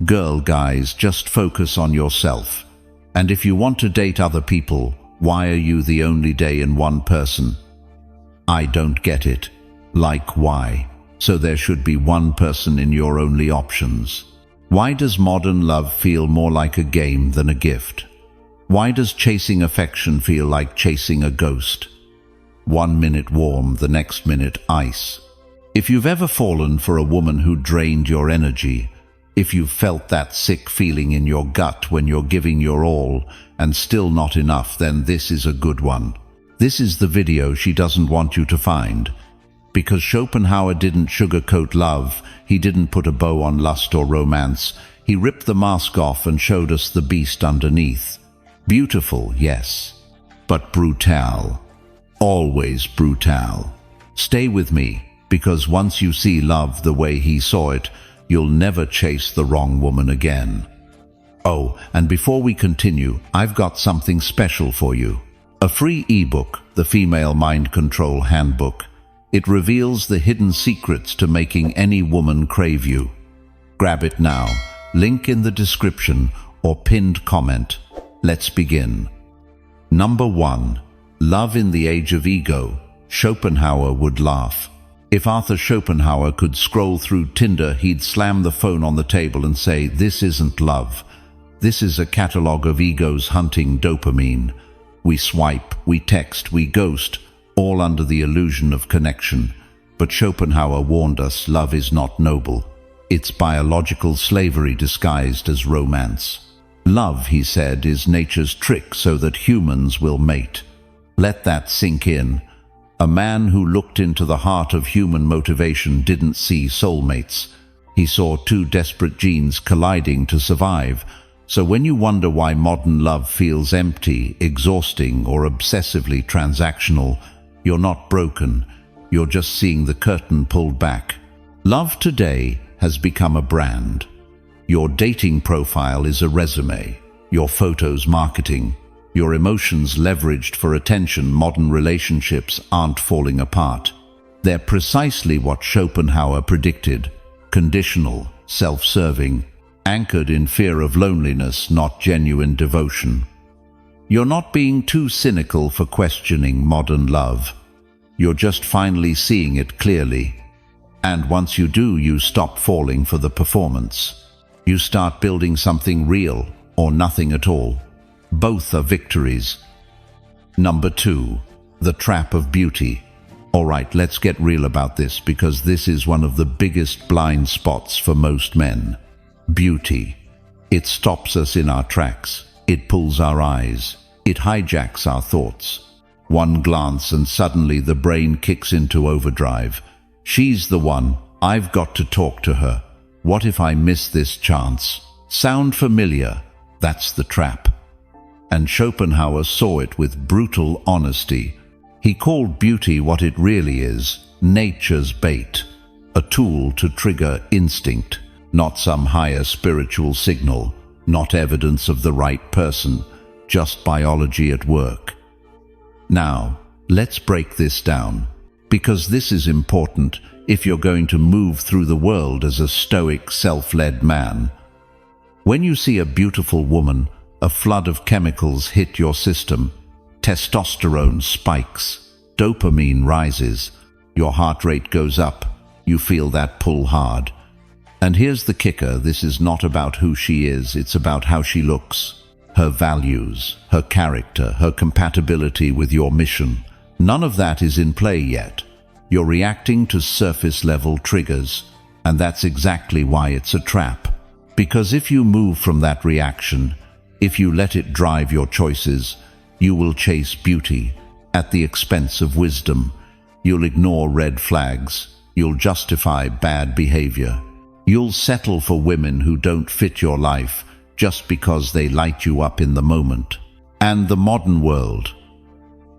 Girl, guys, just focus on yourself. And if you want to date other people, why are you the only day in one person? I don't get it. Like, why? So there should be one person in your only options. Why does modern love feel more like a game than a gift? Why does chasing affection feel like chasing a ghost? 1 minute warm, the next minute ice. If you've ever fallen for a woman who drained your energy, if you've felt that sick feeling in your gut when you're giving your all and still not enough, then this is a good one. This is the video she doesn't want you to find. Because Schopenhauer didn't sugarcoat love, he didn't put a bow on lust or romance, he ripped the mask off and showed us the beast underneath. Beautiful, yes, but brutal. Always brutal. Stay with me, because once you see love the way he saw it, you'll never chase the wrong woman again. Oh, and before we continue, I've got something special for you. A free ebook, The Female Mind Control Handbook. It reveals the hidden secrets to making any woman crave you. Grab it now. Link in the description or pinned comment. Let's begin. Number 1. Love in the Age of Ego. Schopenhauer would laugh. If Arthur Schopenhauer could scroll through Tinder, he'd slam the phone on the table and say, "This isn't love. This is a catalogue of egos hunting dopamine. We swipe, we text, we ghost, all under the illusion of connection." But Schopenhauer warned us love is not noble. It's biological slavery disguised as romance. Love, he said, is nature's trick so that humans will mate. Let that sink in. A man who looked into the heart of human motivation didn't see soulmates. He saw two desperate genes colliding to survive. So when you wonder why modern love feels empty, exhausting, or obsessively transactional, you're not broken. You're just seeing the curtain pulled back. Love today has become a brand. Your dating profile is a resume. Your photos marketing. Your emotions leveraged for attention. Modern relationships aren't falling apart. They're precisely what Schopenhauer predicted. Conditional, self-serving, anchored in fear of loneliness, not genuine devotion. You're not being too cynical for questioning modern love. You're just finally seeing it clearly. And once you do, you stop falling for the performance. You start building something real, or nothing at all. Both are victories. Number 2. The trap of beauty. Alright, let's get real about this, because this is one of the biggest blind spots for most men. Beauty. It stops us in our tracks. It pulls our eyes. It hijacks our thoughts. One glance and suddenly the brain kicks into overdrive. She's the one. I've got to talk to her. What if I miss this chance? Sound familiar? That's the trap. And Schopenhauer saw it with brutal honesty. He called beauty what it really is, nature's bait, a tool to trigger instinct, not some higher spiritual signal, not evidence of the right person, just biology at work. Now, let's break this down, because this is important if you're going to move through the world as a stoic, self-led man. When you see a beautiful woman, a flood of chemicals hit your system. Testosterone spikes, dopamine rises, your heart rate goes up, you feel that pull hard. And here's the kicker, this is not about who she is, it's about how she looks, her values, her character, her compatibility with your mission. None of that is in play yet. You're reacting to surface-level triggers, and that's exactly why it's a trap. Because if you move from that reaction, if you let it drive your choices, you will chase beauty at the expense of wisdom. You'll ignore red flags. You'll justify bad behavior. You'll settle for women who don't fit your life just because they light you up in the moment. And the modern world,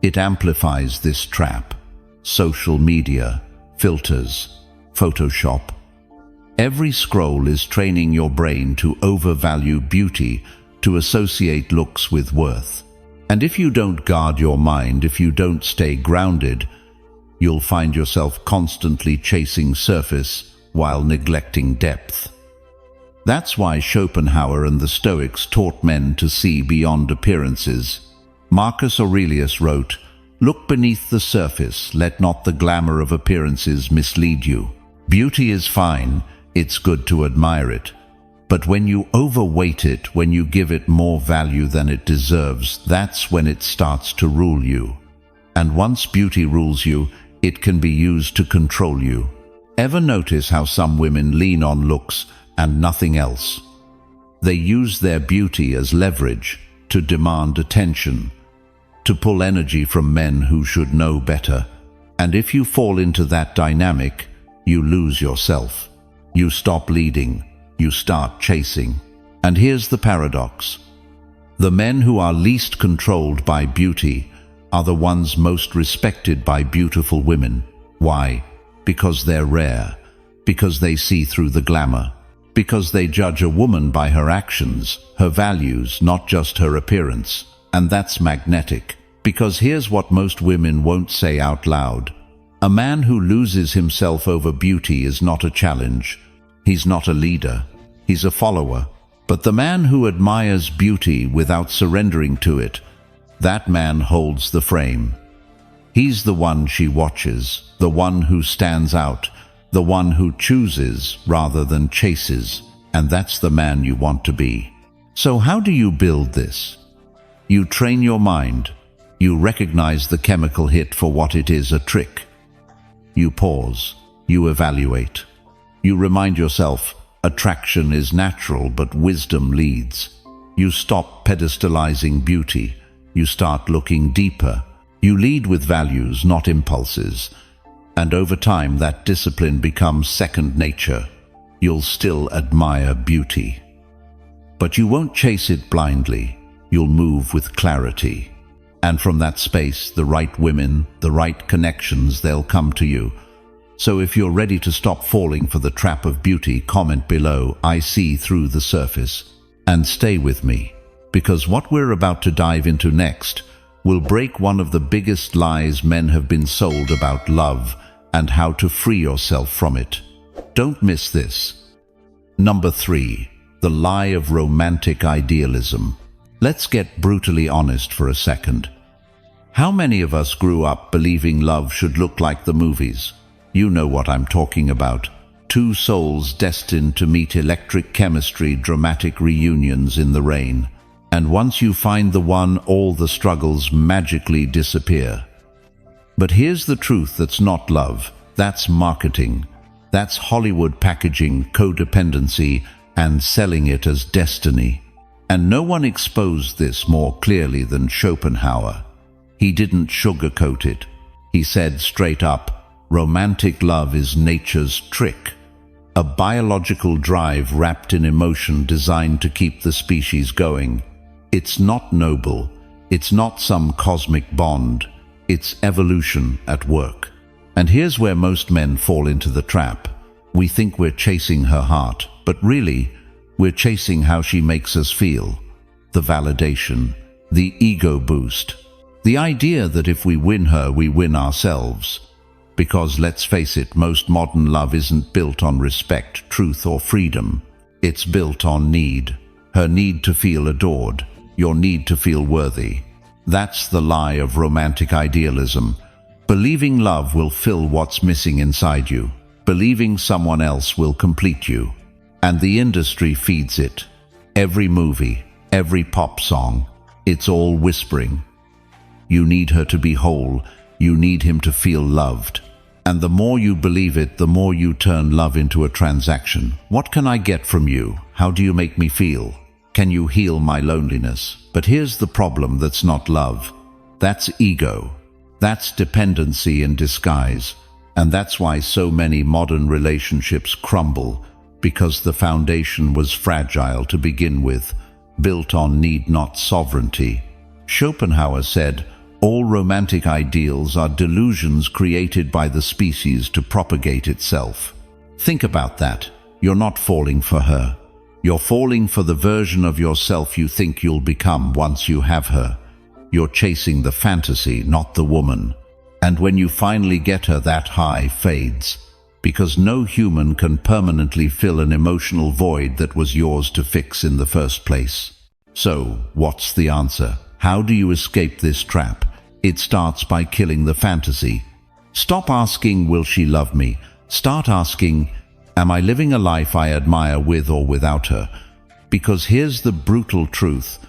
it amplifies this trap. Social media, filters, Photoshop. Every scroll is training your brain to overvalue beauty, to associate looks with worth. And if you don't guard your mind, if you don't stay grounded, you'll find yourself constantly chasing surface while neglecting depth. That's why Schopenhauer and the Stoics taught men to see beyond appearances. Marcus Aurelius wrote, "Look beneath the surface, let not the glamour of appearances mislead you. Beauty is fine, it's good to admire it. But when you overweight it, when you give it more value than it deserves, that's when it starts to rule you. And once beauty rules you, it can be used to control you." Ever notice how some women lean on looks and nothing else? They use their beauty as leverage to demand attention, to pull energy from men who should know better. And if you fall into that dynamic, you lose yourself. You stop leading, you start chasing. And here's the paradox. The men who are least controlled by beauty are the ones most respected by beautiful women. Why? Because they're rare, because they see through the glamour, because they judge a woman by her actions, her values, not just her appearance. And that's magnetic, because here's what most women won't say out loud. A man who loses himself over beauty is not a challenge. He's not a leader. He's a follower. But the man who admires beauty without surrendering to it, that man holds the frame. He's the one she watches, the one who stands out, the one who chooses rather than chases, and that's the man you want to be. So how do you build this? You train your mind. You recognize the chemical hit for what it is, a trick. You pause. You evaluate. You remind yourself, attraction is natural, but wisdom leads. You stop pedestalizing beauty. You start looking deeper. You lead with values, not impulses. And over time, that discipline becomes second nature. You'll still admire beauty, but you won't chase it blindly. You'll move with clarity. And from that space, the right women, the right connections, they'll come to you. So if you're ready to stop falling for the trap of beauty, comment below, "I see through the surface." And stay with me, because what we're about to dive into next will break one of the biggest lies men have been sold about love and how to free yourself from it. Don't miss this. Number 3, the lie of romantic idealism. Let's get brutally honest for a second. How many of us grew up believing love should look like the movies? You know what I'm talking about. Two souls destined to meet, electric chemistry, dramatic reunions in the rain. And once you find the one, all the struggles magically disappear. But here's the truth that's not love. That's marketing. That's Hollywood packaging codependency and selling it as destiny. And no one exposed this more clearly than Schopenhauer. He didn't sugarcoat it. He said straight up, romantic love is nature's trick. A biological drive wrapped in emotion designed to keep the species going. It's not noble. It's not some cosmic bond. It's evolution at work. And here's where most men fall into the trap. We think we're chasing her heart, but really, we're chasing how she makes us feel. The validation, the ego boost. The idea that if we win her, we win ourselves. Because let's face it, most modern love isn't built on respect, truth, or freedom. It's built on need. Her need to feel adored. Your need to feel worthy. That's the lie of romantic idealism. Believing love will fill what's missing inside you. Believing someone else will complete you. And the industry feeds it. Every movie, every pop song, it's all whispering. You need her to be whole. You need him to feel loved. And the more you believe it, the more you turn love into a transaction. What can I get from you? How do you make me feel? Can you heal my loneliness? But here's the problem that's not love. That's ego. That's dependency in disguise. And that's why so many modern relationships crumble, because the foundation was fragile to begin with, built on need, not sovereignty. Schopenhauer said, all romantic ideals are delusions created by the species to propagate itself. Think about that. You're not falling for her. You're falling for the version of yourself you think you'll become once you have her. You're chasing the fantasy, not the woman. And when you finally get her, that high fades. because no human can permanently fill an emotional void that was yours to fix in the first place. So, what's the answer? How do you escape this trap? It starts by killing the fantasy. Stop asking, will she love me? Start asking, am I living a life I admire with or without her? Because here's the brutal truth.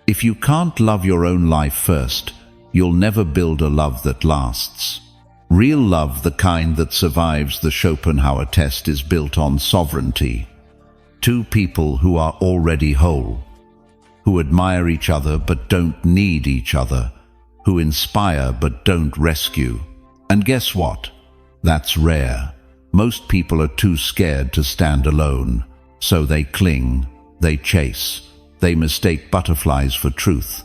If you can't love your own life first, you'll never build a love that lasts. Real love, the kind that survives the Schopenhauer test, is built on sovereignty. Two people who are already whole, who admire each other but don't need each other, who inspire but don't rescue. And guess what? That's rare. Most people are too scared to stand alone, so they cling, they chase, they mistake butterflies for truth.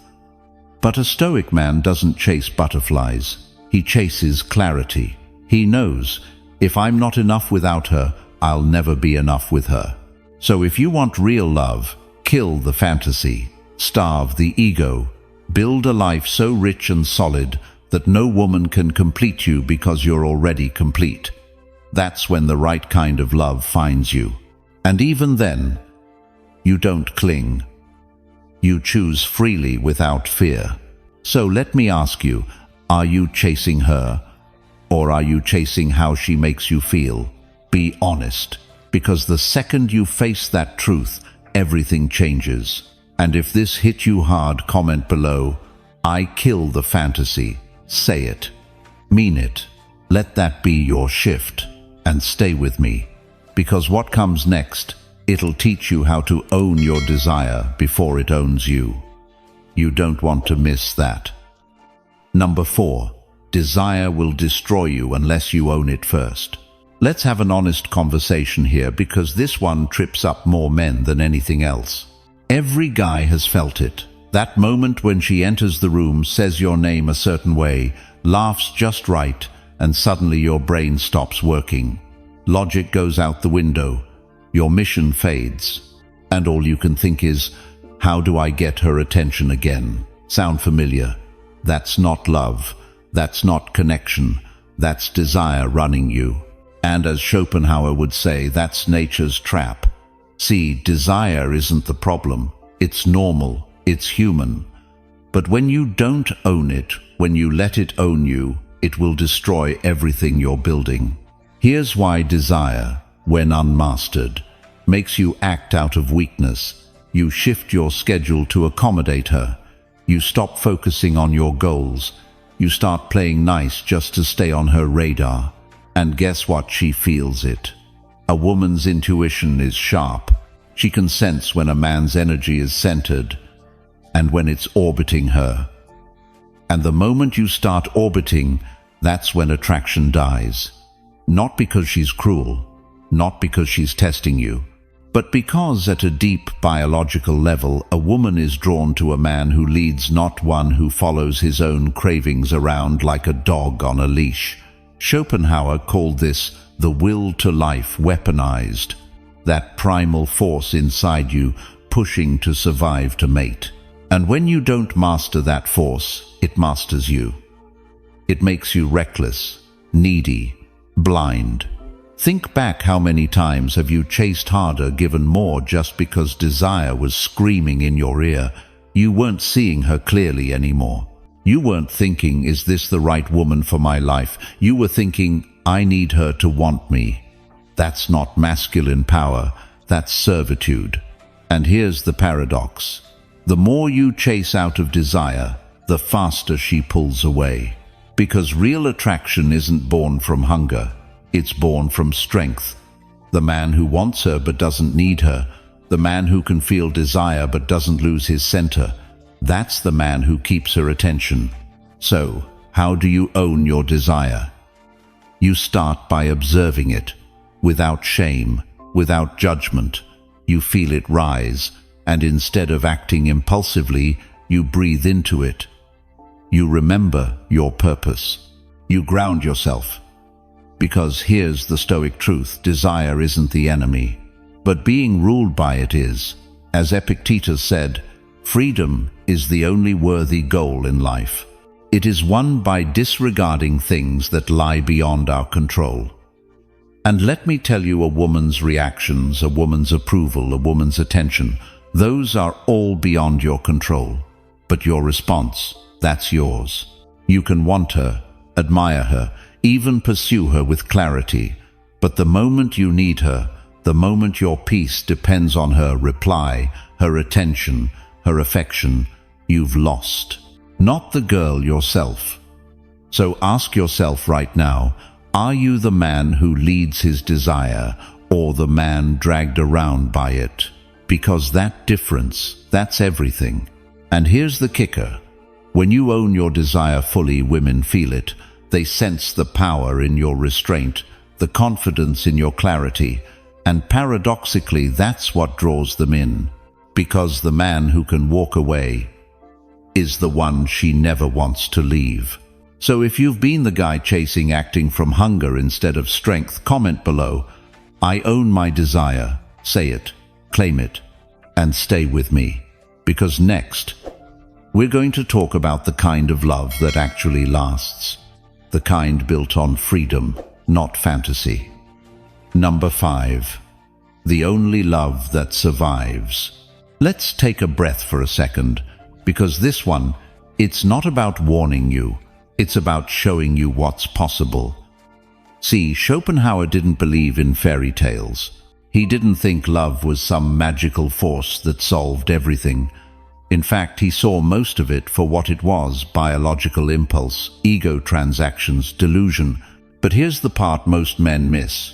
But a Stoic man doesn't chase butterflies. He chases clarity. He knows, if I'm not enough without her, I'll never be enough with her. So if you want real love, kill the fantasy, starve the ego, build a life so rich and solid that no woman can complete you because you're already complete. That's when the right kind of love finds you. And even then, you don't cling. You choose freely without fear. So let me ask you, are you chasing her, or are you chasing how she makes you feel? Be honest, because the second you face that truth, everything changes. And if this hit you hard, comment below, I kill the fantasy. Say it. Mean it. Let that be your shift. And stay with me, because what comes next, it'll teach you how to own your desire before it owns you. You don't want to miss that. Number 4. Desire will destroy you unless you own it first. Let's have an honest conversation here, because this one trips up more men than anything else. Every guy has felt it. That moment when she enters the room, says your name a certain way, laughs just right, and suddenly your brain stops working. Logic goes out the window. Your mission fades. And all you can think is, how do I get her attention again? Sound familiar? That's not love. That's not connection. That's desire running you. And as Schopenhauer would say, that's nature's trap. See, desire isn't the problem. It's normal. It's human. But when you don't own it, when you let it own you, it will destroy everything you're building. Here's why desire, when unmastered, makes you act out of weakness. You shift your schedule to accommodate her. You stop focusing on your goals. You start playing nice just to stay on her radar. And guess what? She feels it. A woman's intuition is sharp. She can sense when a man's energy is centered and when it's orbiting her. And the moment you start orbiting, that's when attraction dies. Not because she's cruel, not because she's testing you, but because at a deep biological level, a woman is drawn to a man who leads, not one who follows his own cravings around like a dog on a leash. Schopenhauer called this the will to life weaponized, that primal force inside you pushing to survive to mate. And when you don't master that force, it masters you. It makes you reckless, needy, blind. Think back, how many times have you chased harder, given more, just because desire was screaming in your ear? You weren't seeing her clearly anymore. You weren't thinking, is this the right woman for my life? You were thinking, I need her to want me. That's not masculine power, that's servitude. And here's the paradox. The more you chase out of desire, the faster she pulls away. Because real attraction isn't born from hunger. It's born from strength. The man who wants her but doesn't need her, the man who can feel desire but doesn't lose his center, that's the man who keeps her attention. So, how do you own your desire? You start by observing it, without shame, without judgment. You feel it rise, and instead of acting impulsively, you breathe into it. You remember your purpose. You ground yourself. Because here's the Stoic truth, desire isn't the enemy, but being ruled by it is. As Epictetus said, freedom is the only worthy goal in life. It is won by disregarding things that lie beyond our control. And let me tell you, a woman's reactions, a woman's approval, a woman's attention, those are all beyond your control. But your response, that's yours. You can want her, admire her, even pursue her with clarity. But the moment you need her, the moment your peace depends on her reply, her attention, her affection, you've lost. Not the girl yourself. So ask yourself right now, are you the man who leads his desire, or the man dragged around by it? Because that difference, that's everything. And here's the kicker. When you own your desire fully, women feel it. They sense the power in your restraint, the confidence in your clarity, and paradoxically, that's what draws them in. Because the man who can walk away is the one she never wants to leave. So if you've been the guy chasing, acting from hunger instead of strength, comment below, I own my desire. Say it, claim it, and stay with me. Because next, we're going to talk about the kind of love that actually lasts. The kind built on freedom, not fantasy. Number 5. The only love that survives. Let's take a breath for a second, because this one, it's not about warning you. It's about showing you what's possible. See, Schopenhauer didn't believe in fairy tales. He didn't think love was some magical force that solved everything. In fact, he saw most of it for what it was: biological impulse, ego transactions, delusion. But here's the part most men miss.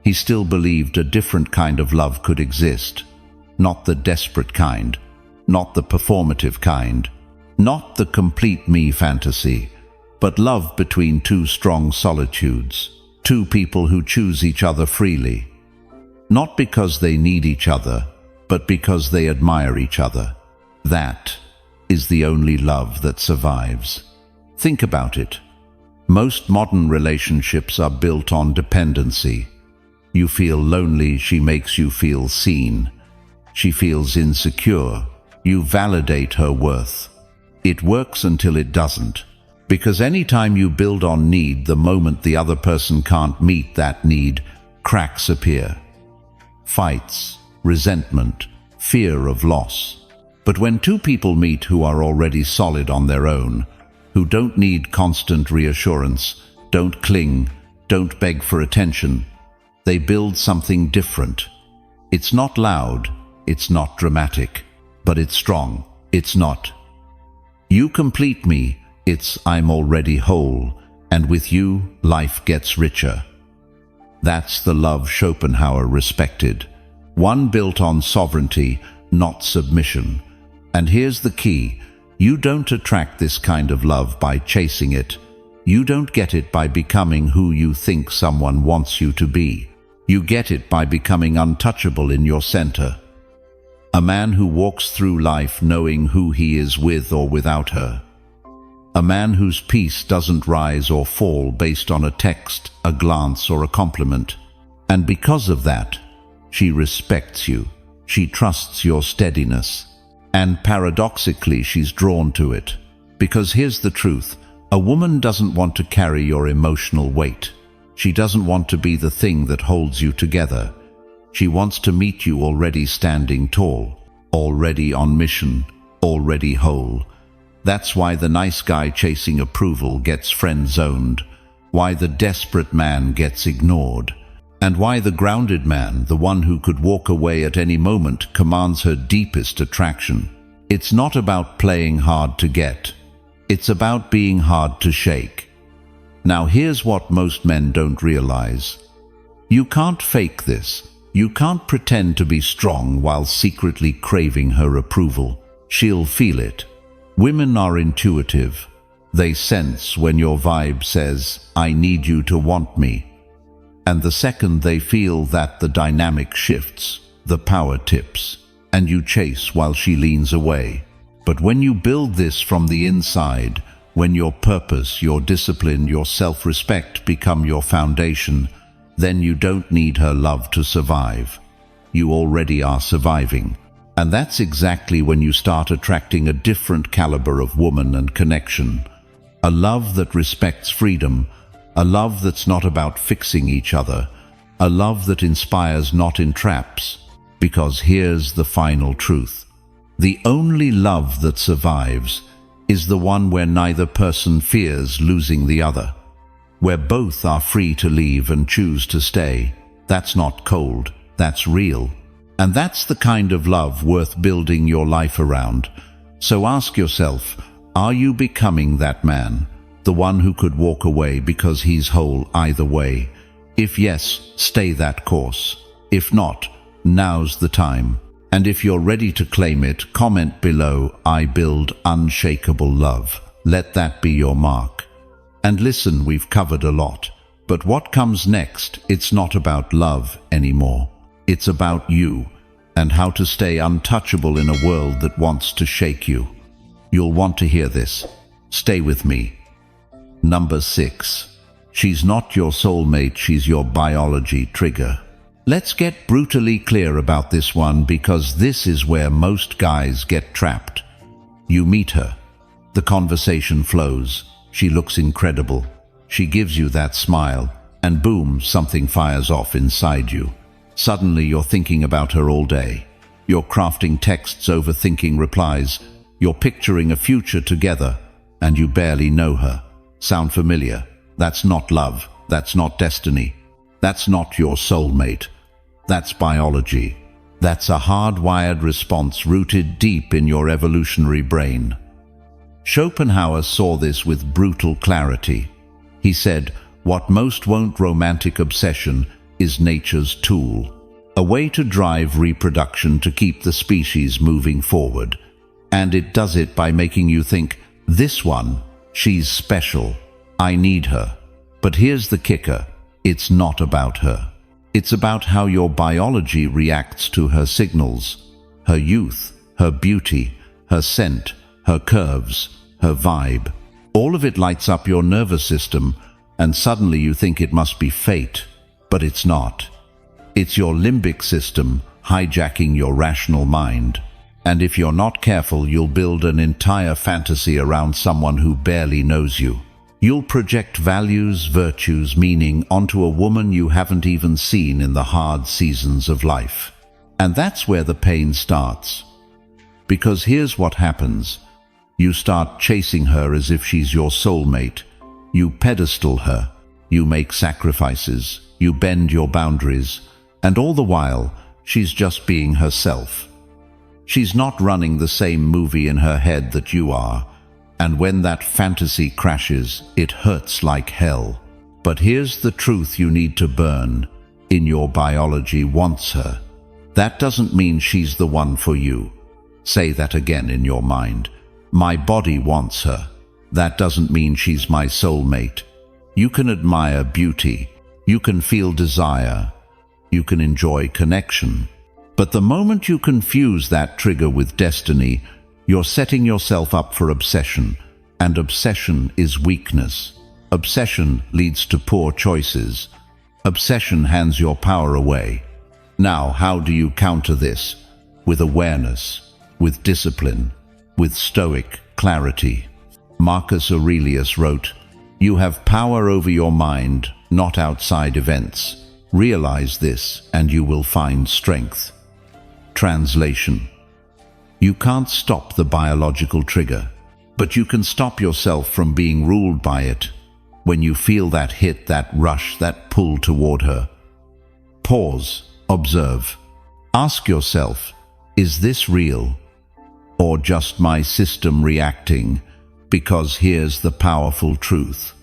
He still believed a different kind of love could exist. Not the desperate kind, not the performative kind, not the complete me fantasy, but love between two strong solitudes, two people who choose each other freely. Not because they need each other, but because they admire each other. That is the only love that survives. Think about it. Most modern relationships are built on dependency. You feel lonely, she makes you feel seen. She feels insecure, you validate her worth. It works until it doesn't. Because anytime you build on need, the moment the other person can't meet that need, cracks appear. Fights, resentment, fear of loss. But when two people meet who are already solid on their own, who don't need constant reassurance, don't cling, don't beg for attention, they build something different. It's not loud, it's not dramatic, but it's strong. It's not, you complete me. It's, I'm already whole, and with you, life gets richer. That's the love Schopenhauer respected. One built on sovereignty, not submission. And here's the key. You don't attract this kind of love by chasing it. You don't get it by becoming who you think someone wants you to be. You get it by becoming untouchable in your center. A man who walks through life knowing who he is with or without her. A man whose peace doesn't rise or fall based on a text, a glance, or a compliment. And because of that, she respects you. She trusts your steadiness. And paradoxically, she's drawn to it. Because here's the truth. A woman doesn't want to carry your emotional weight. She doesn't want to be the thing that holds you together. She wants to meet you already standing tall, already on mission, already whole. That's why the nice guy chasing approval gets friend-zoned, why the desperate man gets ignored, and why the grounded man, the one who could walk away at any moment, commands her deepest attraction. It's not about playing hard to get. It's about being hard to shake. Now here's what most men don't realize. You can't fake this. You can't pretend to be strong while secretly craving her approval. She'll feel it. Women are intuitive. They sense when your vibe says, I need you to want me. And the second they feel that, the dynamic shifts, the power tips, and you chase while she leans away. But when you build this from the inside, when your purpose, your discipline, your self-respect become your foundation, then you don't need her love to survive. You already are surviving. And that's exactly when you start attracting a different caliber of woman and connection. A love that respects freedom, a love that's not about fixing each other, a love that inspires, not entraps. Because here's the final truth. The only love that survives is the one where neither person fears losing the other, where both are free to leave and choose to stay. That's not cold, that's real. And that's the kind of love worth building your life around. So ask yourself, are you becoming that man? The one who could walk away because he's whole either way? If yes, stay that course. If not, now's the time. And if you're ready to claim it, comment below, I build unshakable love. Let that be your mark. And listen, we've covered a lot. But what comes next, it's not about love anymore. It's about you, and how to stay untouchable in a world that wants to shake you. You'll want to hear this. Stay with me. Number 6. She's not your soulmate, she's your biology trigger. Let's get brutally clear about this one, because this is where most guys get trapped. You meet her. The conversation flows. She looks incredible. She gives you that smile, and boom, something fires off inside you. Suddenly you're thinking about her all day. You're crafting texts, overthinking replies. You're picturing a future together, and you barely know her. Sound familiar? That's not love. That's not destiny. That's not your soulmate. That's biology. That's a hardwired response rooted deep in your evolutionary brain. Schopenhauer saw this with brutal clarity. He said, "What most won't, romantic obsession, is nature's tool. A way to drive reproduction to keep the species moving forward. And it does it by making you think, this one, she's special. I need her." But here's the kicker. It's not about her. It's about how your biology reacts to her signals, her youth, her beauty, her scent, her curves, her vibe. All of it lights up your nervous system, and suddenly you think it must be fate, but it's not. It's your limbic system hijacking your rational mind. And if you're not careful, you'll build an entire fantasy around someone who barely knows you. You'll project values, virtues, meaning onto a woman you haven't even seen in the hard seasons of life. And that's where the pain starts. Because here's what happens. You start chasing her as if she's your soulmate. You pedestal her. You make sacrifices. You bend your boundaries. And all the while, she's just being herself. She's not running the same movie in her head that you are. And when that fantasy crashes, it hurts like hell. But here's the truth you need to burn. In your biology wants her. That doesn't mean she's the one for you. Say that again in your mind. My body wants her. That doesn't mean she's my soulmate. You can admire beauty. You can feel desire. You can enjoy connection. But the moment you confuse that trigger with destiny, you're setting yourself up for obsession, and obsession is weakness. Obsession leads to poor choices. Obsession hands your power away. Now, how do you counter this? With awareness, with discipline, with stoic clarity. Marcus Aurelius wrote, "You have power over your mind, not outside events. Realize this, and you will find strength." Translation: you can't stop the biological trigger, but you can stop yourself from being ruled by it. When you feel that hit, that rush, that pull toward her, pause, observe. Ask yourself, is this real? Or just my system reacting? Because here's the powerful truth.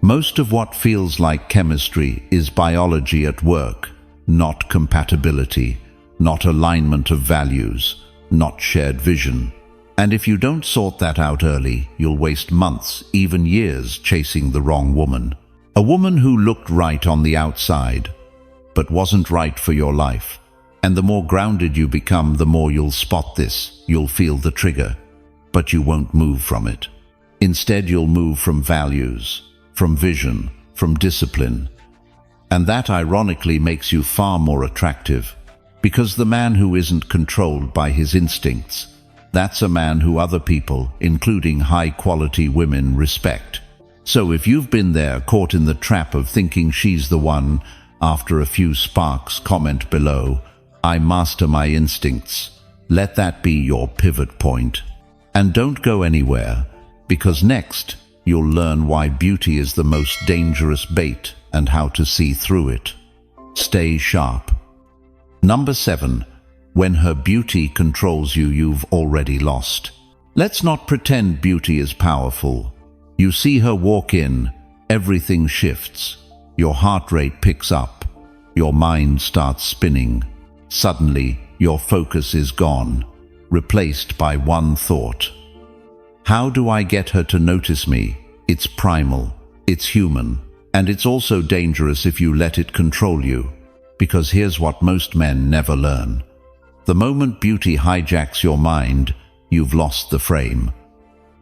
Most of what feels like chemistry is biology at work, not compatibility, not alignment of values, not shared vision. And if you don't sort that out early, you'll waste months, even years, chasing the wrong woman. A woman who looked right on the outside, but wasn't right for your life. And the more grounded you become, the more you'll spot this. You'll feel the trigger, but you won't move from it. Instead, you'll move from values, from vision, from discipline. And that ironically makes you far more attractive. Because the man who isn't controlled by his instincts, that's a man who other people, including high-quality women, respect. So if you've been there, caught in the trap of thinking she's the one, After a few sparks, comment below, I master my instincts. Let that be your pivot point. And don't go anywhere, because next you'll learn why beauty is the most dangerous bait and how to see through it. Stay sharp. Number 7. When her beauty controls you, you've already lost. Let's not pretend beauty is powerful. You see her walk in, everything shifts. Your heart rate picks up. Your mind starts spinning. Suddenly, your focus is gone, replaced by one thought. How do I get her to notice me? It's primal, it's human, and it's also dangerous if you let it control you. Because here's what most men never learn. The moment beauty hijacks your mind, you've lost the frame.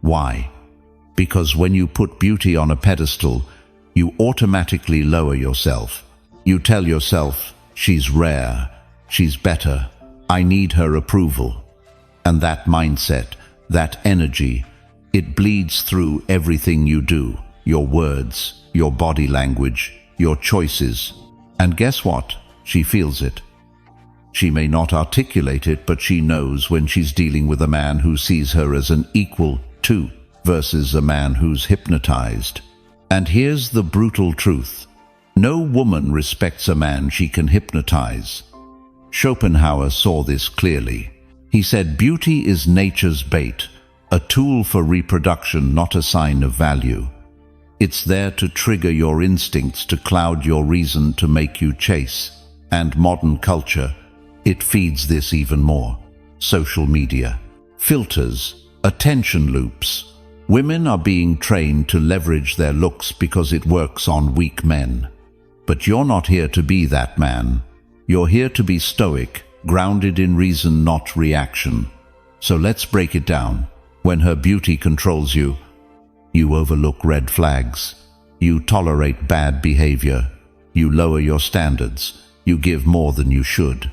Why? Because when you put beauty on a pedestal, you automatically lower yourself. You tell yourself, she's rare, she's better, I need her approval. And that mindset, that energy, it bleeds through everything you do, your words, your body language, your choices. And guess what? She feels it. She may not articulate it, but she knows when she's dealing with a man who sees her as an equal to versus a man who's hypnotized. And here's the brutal truth. No woman respects a man she can hypnotize. Schopenhauer saw this clearly. He said, beauty is nature's bait, a tool for reproduction, not a sign of value. It's there to trigger your instincts, to cloud your reason, to make you chase. And modern culture, it feeds this even more. Social media, filters, attention loops. Women are being trained to leverage their looks because it works on weak men. But you're not here to be that man. You're here to be stoic, grounded in reason, not reaction. So let's break it down. When her beauty controls you, you overlook red flags. You tolerate bad behavior. You lower your standards. You give more than you should.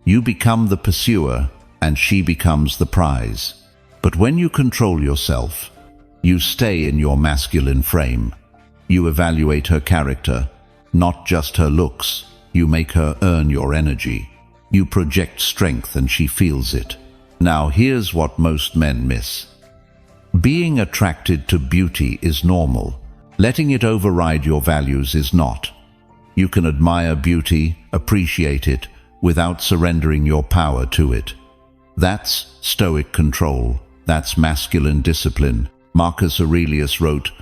You become the pursuer, and she becomes the prize. But when you control yourself, you stay in your masculine frame. You evaluate her character, not just her looks. You make her earn your energy. You project strength and she feels it. Now here's what most men miss. Being attracted to beauty is normal. Letting it override your values is not. You can admire beauty, appreciate it, without surrendering your power to it. That's stoic control. That's masculine discipline. Marcus Aurelius wrote,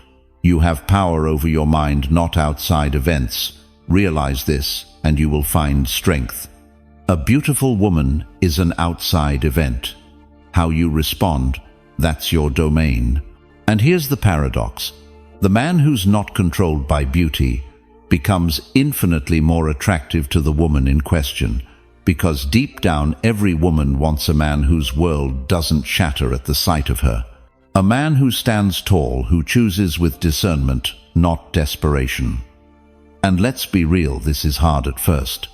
"You have power over your mind, not outside events. Realize this, and you will find strength." A beautiful woman is an outside event. How you respond, that's your domain. And here's the paradox. The man who's not controlled by beauty becomes infinitely more attractive to the woman in question, because deep down every woman wants a man whose world doesn't shatter at the sight of her. A man who stands tall, who chooses with discernment, not desperation. And let's be real, this is hard at first,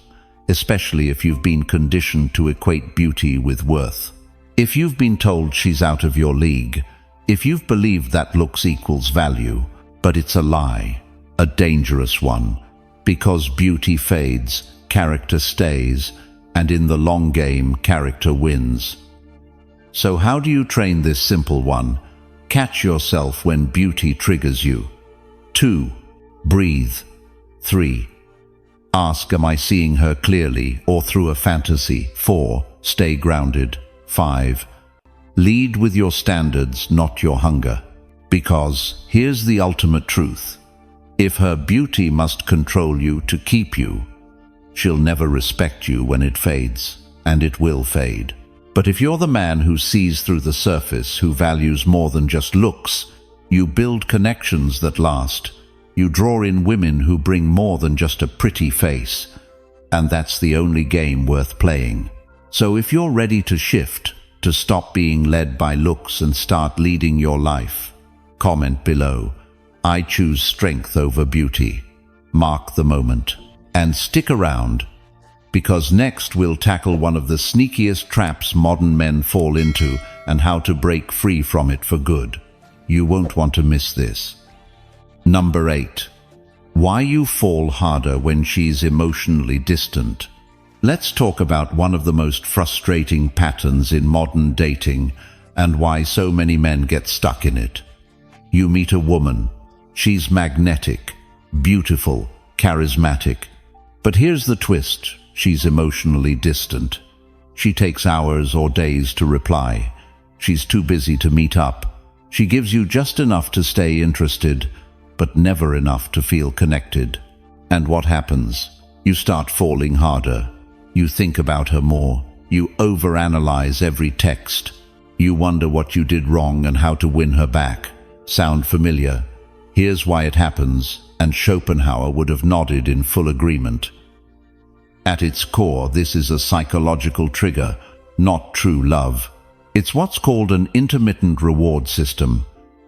especially if you've been conditioned to equate beauty with worth. If you've been told she's out of your league, if you've believed that looks equals value, but it's a lie, a dangerous one, because beauty fades, character stays, and in the long game, character wins. So how do you train this simple one? Catch yourself when beauty triggers you. 2. Breathe. 3. Ask, am I seeing her clearly or through a fantasy? 4. Stay grounded. 5. Lead with your standards, not your hunger. Because here's the ultimate truth. If her beauty must control you to keep you, she'll never respect you when it fades, and it will fade. But if you're the man who sees through the surface, who values more than just looks, you build connections that last. You draw in women who bring more than just a pretty face, and that's the only game worth playing. So if you're ready to shift, to stop being led by looks and start leading your life, comment below, I choose strength over beauty. Mark the moment. And stick around, because next we'll tackle one of the sneakiest traps modern men fall into and how to break free from it for good. You won't want to miss this. Number 8. Why you fall harder when she's emotionally distant. Let's talk about one of the most frustrating patterns in modern dating and why so many men get stuck in it. You meet a woman. She's magnetic, beautiful, charismatic. But here's the twist. She's emotionally distant. She takes hours or days to reply. She's too busy to meet up. She gives you just enough to stay interested, but never enough to feel connected. And what happens? You start falling harder. You think about her more. You overanalyze every text. You wonder what you did wrong and how to win her back. Sound familiar? Here's why it happens, and Schopenhauer would have nodded in full agreement. At its core, this is a psychological trigger, not true love. It's what's called an intermittent reward system.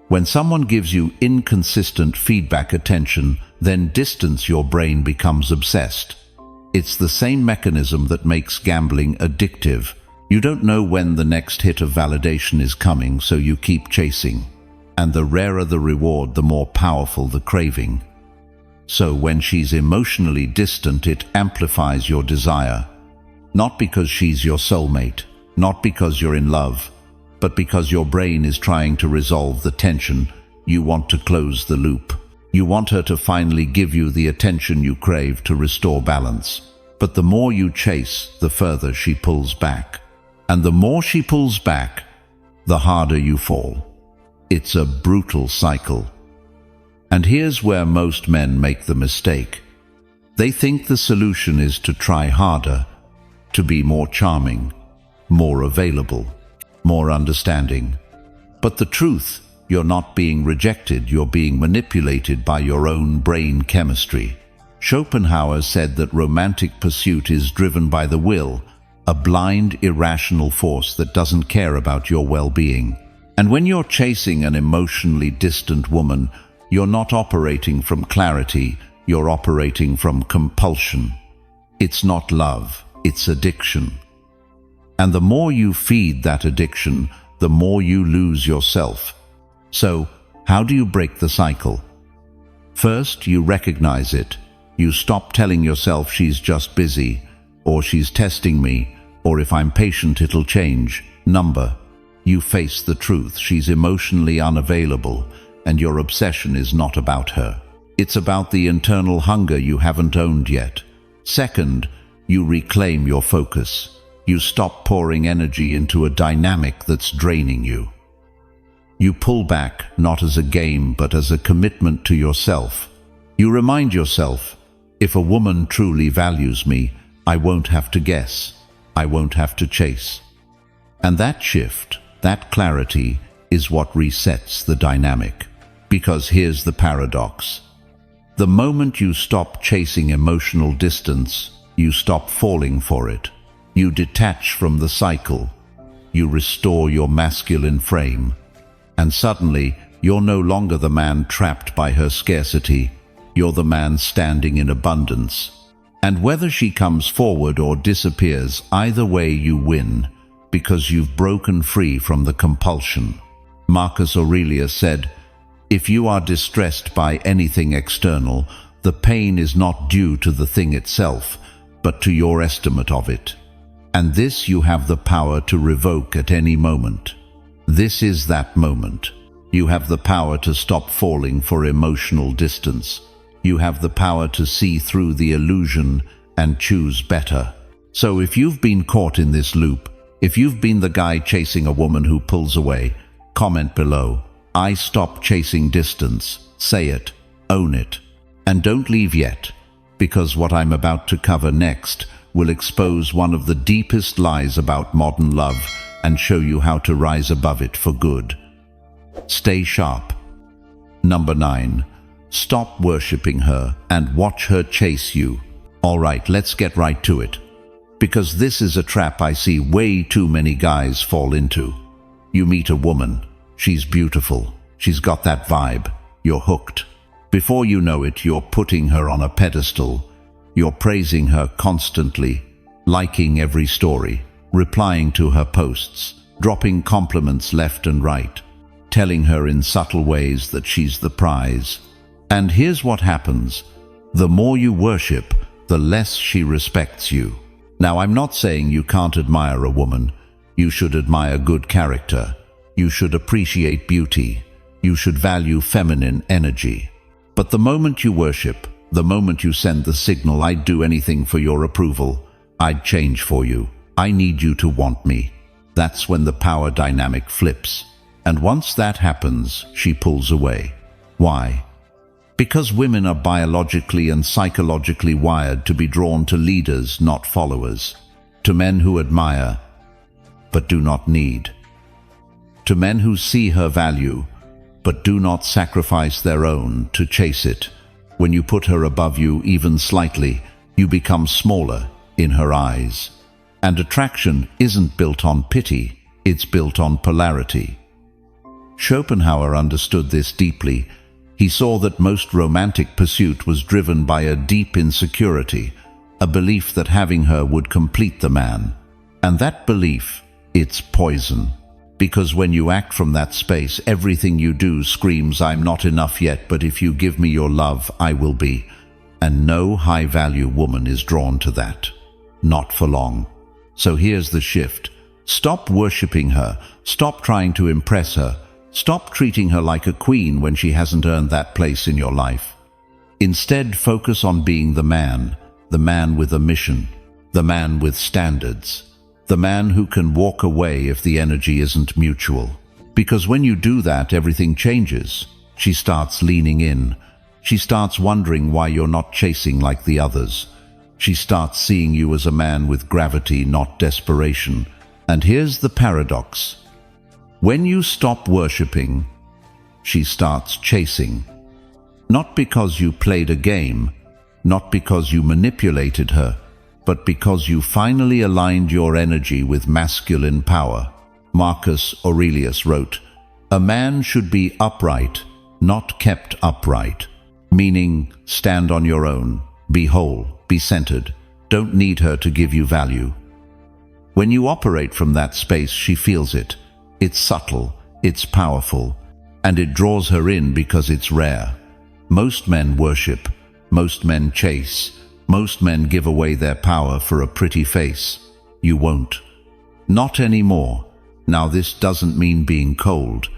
When someone gives you inconsistent feedback attention, then distance, your brain becomes obsessed. It's the same mechanism that makes gambling addictive. You don't know when the next hit of validation is coming, so you keep chasing. And the rarer the reward, the more powerful the craving. So when she's emotionally distant, it amplifies your desire. Not because she's your soulmate, not because you're in love, but because your brain is trying to resolve the tension. You want to close the loop. You want her to finally give you the attention you crave to restore balance. But the more you chase, the further she pulls back. And the more she pulls back, the harder you fall. It's a brutal cycle. And here's where most men make the mistake. They think the solution is to try harder, to be more charming, more available, more understanding. But the truth, you're not being rejected, you're being manipulated by your own brain chemistry. Schopenhauer said that romantic pursuit is driven by the will, a blind, irrational force that doesn't care about your well-being. And when you're chasing an emotionally distant woman, you're not operating from clarity, you're operating from compulsion. It's not love, it's addiction. And the more you feed that addiction, the more you lose yourself. So, how do you break the cycle? First, you recognize it. You stop telling yourself she's just busy, or she's testing me, or if I'm patient it'll change. You face the truth. She's emotionally unavailable, and your obsession is not about her. It's about the internal hunger you haven't owned yet. Second, you reclaim your focus. You stop pouring energy into a dynamic that's draining you. You pull back, not as a game, but as a commitment to yourself. You remind yourself, if a woman truly values me, I won't have to guess. I won't have to chase. And that shift, that clarity, is what resets the dynamic. Because here's the paradox. The moment you stop chasing emotional distance, you stop falling for it. You detach from the cycle. You restore your masculine frame. And suddenly, you're no longer the man trapped by her scarcity. You're the man standing in abundance. And whether she comes forward or disappears, either way you win, because you've broken free from the compulsion. Marcus Aurelius said, "If you are distressed by anything external, the pain is not due to the thing itself, but to your estimate of it. And this you have the power to revoke at any moment." This is that moment. You have the power to stop falling for emotional distance. You have the power to see through the illusion and choose better. So if you've been caught in this loop, if you've been the guy chasing a woman who pulls away, comment below. I stop chasing distance. Say it. Own it. And don't leave yet, because what I'm about to cover next will expose one of the deepest lies about modern love and show you how to rise above it for good. Stay sharp. 9. Stop worshipping her and watch her chase you. Alright, let's get right to it. Because this is a trap I see way too many guys fall into. You meet a woman. She's beautiful. She's got that vibe. You're hooked. Before you know it, you're putting her on a pedestal. You're praising her constantly, liking every story, replying to her posts, dropping compliments left and right, telling her in subtle ways that she's the prize. And here's what happens. The more you worship, the less she respects you. Now, I'm not saying you can't admire a woman. You should admire good character. You should appreciate beauty. You should value feminine energy. But the moment you worship, the moment you send the signal, "I'd do anything for your approval, I'd change for you, I need you to want me," that's when the power dynamic flips. And once that happens, she pulls away. Why? Because women are biologically and psychologically wired to be drawn to leaders, not followers. To men who admire, but do not need. To men who see her value, but do not sacrifice their own to chase it. When you put her above you even slightly, you become smaller in her eyes. And attraction isn't built on pity, it's built on polarity. Schopenhauer understood this deeply. He saw that most romantic pursuit was driven by a deep insecurity, a belief that having her would complete the man. And that belief, it's poison. Because when you act from that space, everything you do screams, "I'm not enough yet, but if you give me your love, I will be." And no high-value woman is drawn to that. Not for long. So here's the shift. Stop worshipping her. Stop trying to impress her. Stop treating her like a queen when she hasn't earned that place in your life. Instead, focus on being the man with a mission, the man with standards, the man who can walk away if the energy isn't mutual. Because when you do that, everything changes. She starts leaning in. She starts wondering why you're not chasing like the others. She starts seeing you as a man with gravity, not desperation. And here's the paradox. When you stop worshipping, she starts chasing. Not because you played a game, not because you manipulated her, but because you finally aligned your energy with masculine power. Marcus Aurelius wrote, "A man should be upright, not kept upright," meaning stand on your own, be whole, be centered, don't need her to give you value. When you operate from that space, she feels it. It's subtle, it's powerful, and it draws her in because it's rare. Most men worship, most men chase, most men give away their power for a pretty face. You won't. Not anymore. Now, this doesn't mean being cold.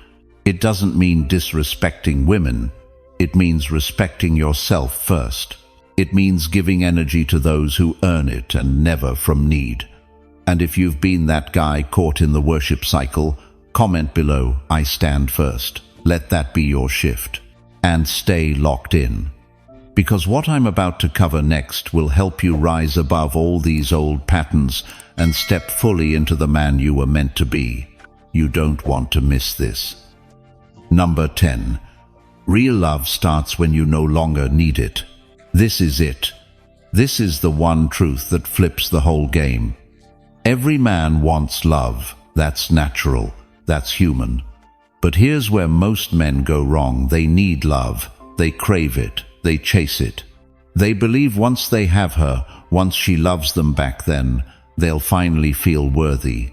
It doesn't mean disrespecting women. It means respecting yourself first. It means giving energy to those who earn it and never from need. And if you've been that guy caught in the worship cycle, comment below, "I stand first." Let that be your shift. And stay locked in. Because what I'm about to cover next will help you rise above all these old patterns and step fully into the man you were meant to be. You don't want to miss this. Number 10. Real love starts when you no longer need it. This is it. This is the one truth that flips the whole game. Every man wants love. That's natural. That's human. But here's where most men go wrong. They need love. They crave it. They chase it. They believe once they have her, once she loves them back then, they'll finally feel worthy,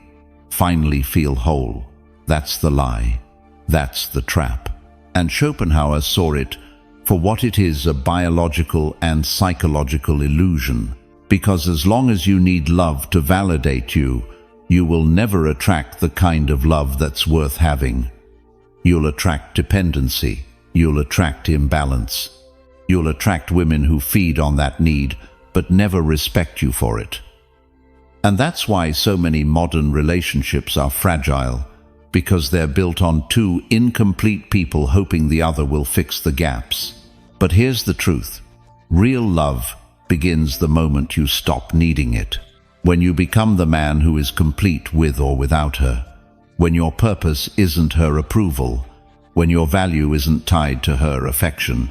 finally feel whole. That's the lie. That's the trap. And Schopenhauer saw it for what it is, a biological and psychological illusion. Because as long as you need love to validate you, you will never attract the kind of love that's worth having. You'll attract dependency. You'll attract imbalance. You'll attract women who feed on that need, but never respect you for it. And that's why so many modern relationships are fragile, because they're built on two incomplete people hoping the other will fix the gaps. But here's the truth. Real love begins the moment you stop needing it. When you become the man who is complete with or without her. When your purpose isn't her approval. When your value isn't tied to her affection.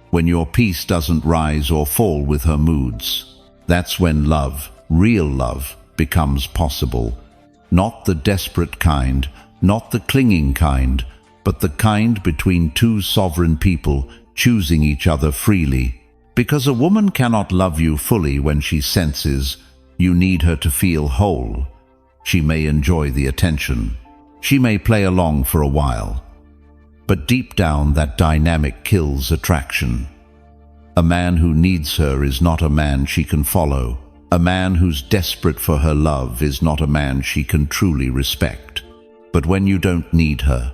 When your peace doesn't rise or fall with her moods. That's when love, real love, becomes possible. Not the desperate kind, not the clinging kind, but the kind between two sovereign people choosing each other freely. Because a woman cannot love you fully when she senses you need her to feel whole. She may enjoy the attention. She may play along for a while. But deep down, that dynamic kills attraction. A man who needs her is not a man she can follow. A man who's desperate for her love is not a man she can truly respect. But when you don't need her,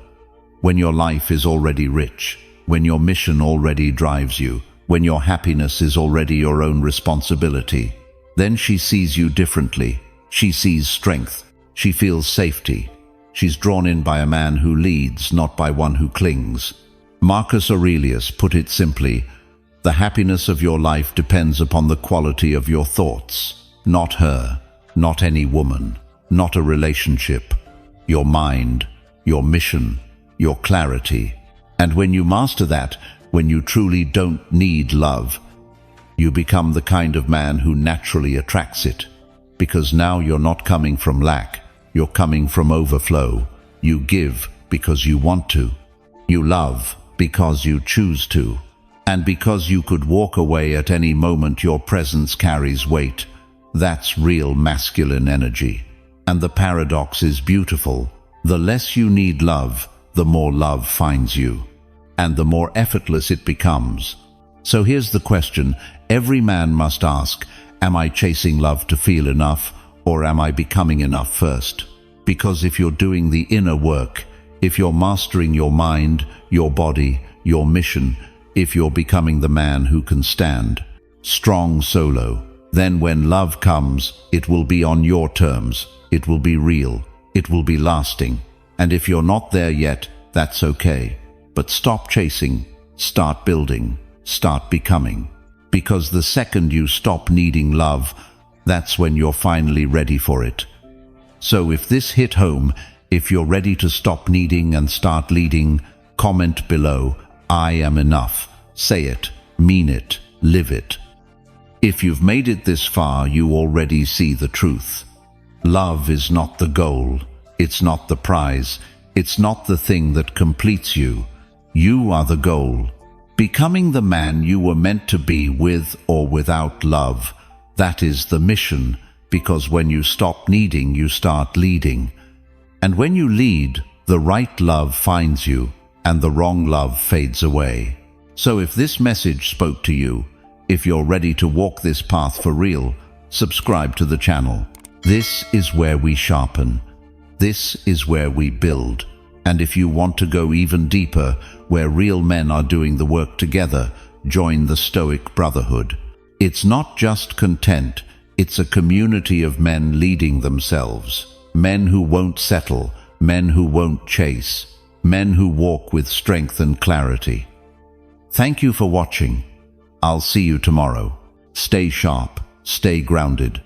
when your life is already rich, when your mission already drives you, when your happiness is already your own responsibility, then she sees you differently. She sees strength. She feels safety. She's drawn in by a man who leads, not by one who clings. Marcus Aurelius put it simply, the happiness of your life depends upon the quality of your thoughts, not her, not any woman, not a relationship, your mind, your mission, your clarity. And when you master that, when you truly don't need love, you become the kind of man who naturally attracts it. Because now you're not coming from lack, you're coming from overflow. You give because you want to. You love because you choose to. And because you could walk away at any moment, your presence carries weight. That's real masculine energy. And the paradox is beautiful. The less you need love, the more love finds you. And the more effortless it becomes. So here's the question every man must ask, am I chasing love to feel enough, or am I becoming enough first? Because if you're doing the inner work, if you're mastering your mind, your body, your mission, if you're becoming the man who can stand strong solo, then when love comes, it will be on your terms, it will be real, it will be lasting. And if you're not there yet, that's okay. But stop chasing, start building, start becoming. Because the second you stop needing love, that's when you're finally ready for it. So if this hit home, if you're ready to stop needing and start leading, comment below, I am enough. Say it, mean it, live it. If you've made it this far, you already see the truth. Love is not the goal. It's not the prize. It's not the thing that completes you. You are the goal. Becoming the man you were meant to be with or without love, that is the mission, because when you stop needing, you start leading. And when you lead, the right love finds you, and the wrong love fades away. So if this message spoke to you, if you're ready to walk this path for real, subscribe to the channel. This is where we sharpen. This is where we build. And if you want to go even deeper, where real men are doing the work together, join the Stoic Brotherhood. It's not just content, it's a community of men leading themselves. Men who won't settle, men who won't chase, men who walk with strength and clarity. Thank you for watching. I'll see you tomorrow. Stay sharp, stay grounded.